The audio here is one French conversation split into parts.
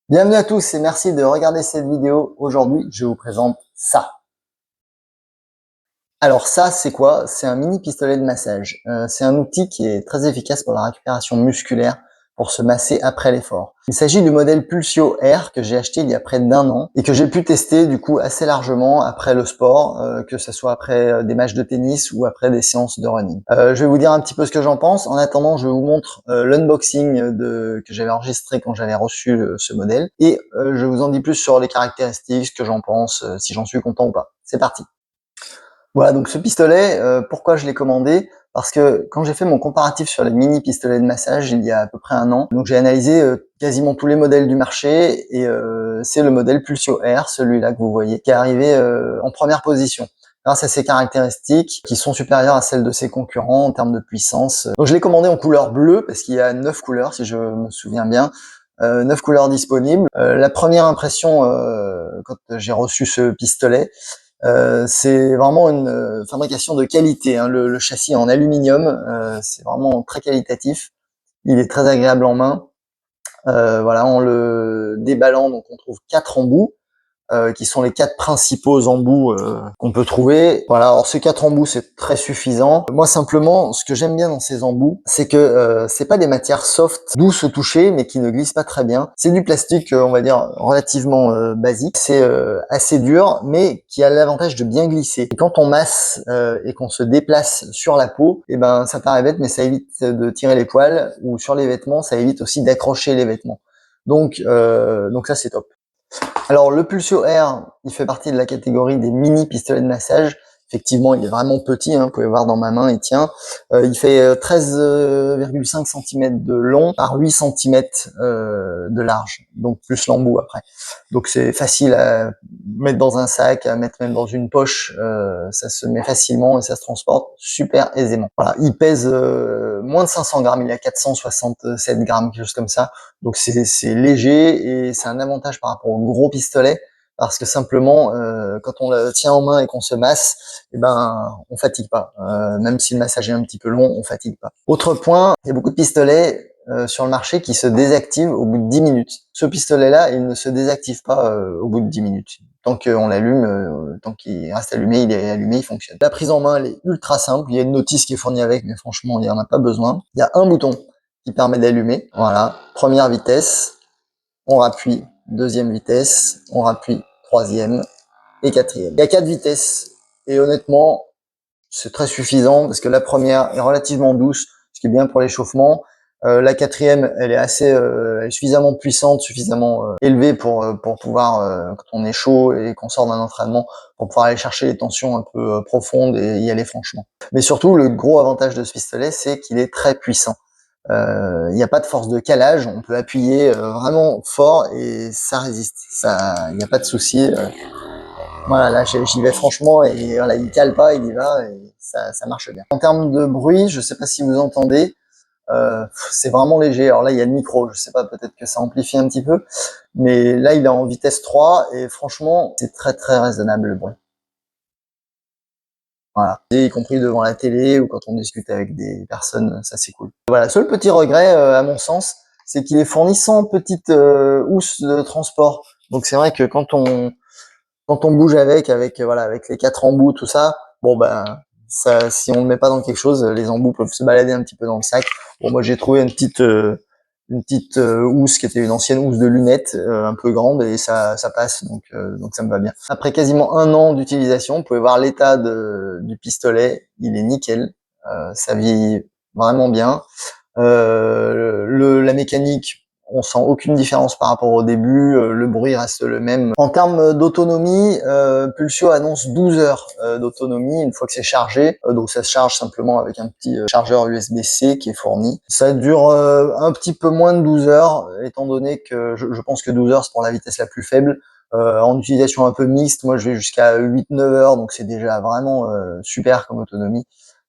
Bienvenue à tous et merci de regarder cette vidéo. Aujourd'hui, je vous présente ça. Alors ça, c'est quoi? C'est un mini pistolet de massage. C'est un outil qui est très efficace pour la récupération musculaire, pour se masser après l'effort. Il s'agit du modèle Pulsio Air que j'ai acheté il y a près d'un an et que j'ai pu tester du coup assez largement après le sport, que ce soit après des matchs de tennis ou après des séances de running. Je vais vous dire un petit peu ce que j'en pense. En attendant, je vous montre l'unboxing que j'avais enregistré quand j'avais reçu ce modèle et je vous en dis plus sur les caractéristiques, ce que j'en pense, si j'en suis content ou pas. C'est parti. Voilà, donc ce pistolet, pourquoi je l'ai commandé? Parce que quand j'ai fait mon comparatif sur les mini pistolets de massage il y a à peu près un an, donc j'ai analysé quasiment tous les modèles du marché et c'est le modèle Pulsio Air, celui-là que vous voyez, qui est arrivé en première position grâce à ses caractéristiques qui sont supérieures à celles de ses concurrents en termes de puissance. Donc je l'ai commandé en couleur bleue parce qu'il y a 9 couleurs si je me souviens bien. 9 couleurs disponibles. La première impression quand j'ai reçu ce pistolet, c'est vraiment une fabrication de qualité, hein. Le châssis est en aluminium, c'est vraiment très qualitatif. Il est très agréable en main. Voilà, en le déballant, donc on trouve 4 embouts. Qui sont les 4 principaux embouts qu'on peut trouver. Voilà, alors ces 4 embouts c'est très suffisant. Moi simplement, ce que j'aime bien dans ces embouts, c'est que c'est pas des matières soft, douces au toucher, mais qui ne glissent pas très bien. C'est du plastique, on va dire, relativement basique. C'est assez dur, mais qui a l'avantage de bien glisser. Et quand on masse et qu'on se déplace sur la peau, et ben ça paraît bête, mais ça évite de tirer les poils, ou sur les vêtements, ça évite aussi d'accrocher les vêtements. Donc ça c'est top. Alors le Pulsio Air, il fait partie de la catégorie des mini pistolets de massage. Effectivement, il est vraiment petit, hein, vous pouvez voir dans ma main, il tient. Il fait 13,5 cm de long par 8 cm de large, donc plus l'embout après. Donc c'est facile à mettre dans un sac, à mettre même dans une poche, ça se met facilement et ça se transporte super aisément. Voilà, il pèse moins de 500 grammes, il a 467 grammes, quelque chose comme ça. Donc c'est léger et c'est un avantage par rapport au gros pistolet parce que simplement quand on le tient en main et qu'on se masse, eh ben on fatigue pas. Même si le massage est un petit peu long, on fatigue pas. Autre point, il y a beaucoup de pistolets sur le marché qui se désactivent au bout de 10 minutes. Ce pistolet-là, il ne se désactive pas au bout de 10 minutes. Tant qu'on l'allume, tant qu'il reste allumé, il est allumé, il fonctionne. La prise en main, elle est ultra simple. Il y a une notice qui est fournie avec, mais franchement, il n'y en a pas besoin. Il y a un bouton qui permet d'allumer. Voilà, première vitesse, on rappuie, deuxième vitesse, on rappuie, troisième et quatrième. Il y a 4 vitesses et honnêtement, c'est très suffisant parce que la première est relativement douce, ce qui est bien pour l'échauffement. La quatrième, elle est suffisamment puissante, suffisamment élevée pour pouvoir, quand on est chaud et qu'on sort d'un entraînement, pour pouvoir aller chercher les tensions un peu profondes et y aller franchement. Mais surtout, le gros avantage de ce pistolet, c'est qu'il est très puissant. Il n'y a pas de force de calage, on peut appuyer vraiment fort et ça résiste. Il n'y a pas de souci. Voilà, là j'y vais franchement et voilà, il cale pas, il y va et ça marche bien. En termes de bruit, je sais pas si vous entendez, c'est vraiment léger. Alors là il y a le micro, je sais pas, peut-être que ça amplifie un petit peu, mais là il est en vitesse 3 et franchement c'est très très raisonnable le bruit. Voilà, et y compris devant la télé ou quand on discute avec des personnes, ça c'est cool. Voilà, seul petit regret à mon sens, c'est qu'il est fourni sans petite housse de transport. Donc c'est vrai que quand on bouge avec voilà, avec les 4 embouts, tout ça, bon ben ça, si on le met pas dans quelque chose, les embouts peuvent se balader un petit peu dans le sac. Bon, moi j'ai trouvé une petite housse qui était une ancienne housse de lunettes, un peu grande et ça passe, donc ça me va bien. Après quasiment un an d'utilisation, vous pouvez voir l'état du pistolet, il est nickel, ça vieillit vraiment bien. La mécanique, on sent aucune différence par rapport au début, le bruit reste le même. En termes d'autonomie, Pulsio annonce 12 heures d'autonomie une fois que c'est chargé, donc ça se charge simplement avec un petit chargeur USB-C qui est fourni. Ça dure un petit peu moins de 12 heures, étant donné que je pense que 12 heures c'est pour la vitesse la plus faible. En utilisation un peu mixte, moi je vais jusqu'à 8-9 heures, donc c'est déjà vraiment super comme autonomie.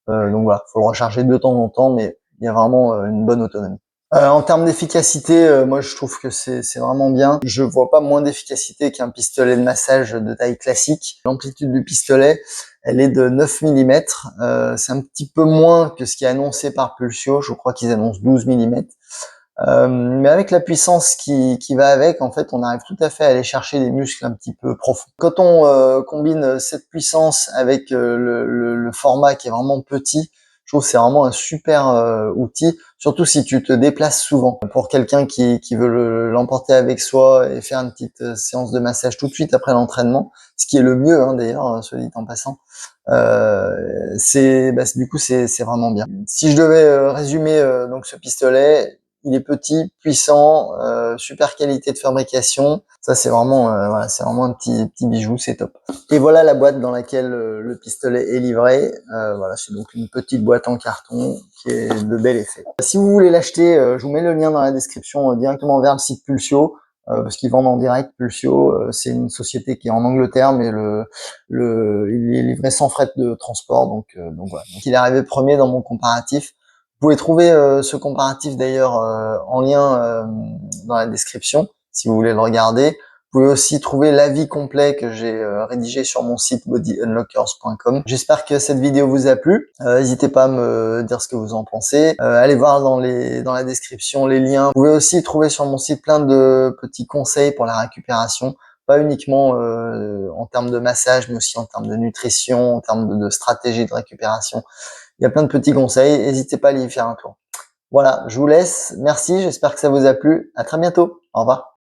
Donc voilà, faut le recharger de temps en temps, mais il y a vraiment une bonne autonomie. En termes d'efficacité, moi je trouve que c'est vraiment bien. Je vois pas moins d'efficacité qu'un pistolet de massage de taille classique. L'amplitude du pistolet, elle est de 9 mm. C'est un petit peu moins que ce qui est annoncé par Pulsio. Je crois qu'ils annoncent 12 mm. Mais avec la puissance qui va avec, en fait, on arrive tout à fait à aller chercher des muscles un petit peu profonds. Quand on combine cette puissance avec le format qui est vraiment petit, je trouve que c'est vraiment un super outil, surtout si tu te déplaces souvent. Pour quelqu'un qui veut l'emporter avec soi et faire une petite séance de massage tout de suite après l'entraînement, ce qui est le mieux d'ailleurs, soit dit en passant. Du coup c'est vraiment bien. Si je devais résumer donc ce pistolet, il est petit, puissant, super qualité de fabrication. Ça c'est vraiment voilà, c'est vraiment un petit bijou, c'est top. Et voilà la boîte dans laquelle le pistolet est livré. Voilà, c'est donc une petite boîte en carton qui est de bel effet. Si vous voulez l'acheter, je vous mets le lien dans la description directement vers le site Pulsio. Parce qu'ils vendent en direct. Pulsio, c'est une société qui est en Angleterre, mais il est livré sans frais de transport, donc voilà. Donc il est arrivé premier dans mon comparatif. Vous pouvez trouver ce comparatif d'ailleurs en lien dans la description si vous voulez le regarder. Vous pouvez aussi trouver l'avis complet que j'ai rédigé sur mon site bodyunlockers.com. J'espère que cette vidéo vous a plu. N'hésitez pas à me dire ce que vous en pensez. Allez voir dans la description les liens. Vous pouvez aussi trouver sur mon site plein de petits conseils pour la récupération. Pas uniquement en termes de massage, mais aussi en termes de nutrition, en termes de stratégie de récupération. Il y a plein de petits conseils. N'hésitez pas à aller y faire un tour. Voilà, je vous laisse. Merci, j'espère que ça vous a plu. À très bientôt. Au revoir.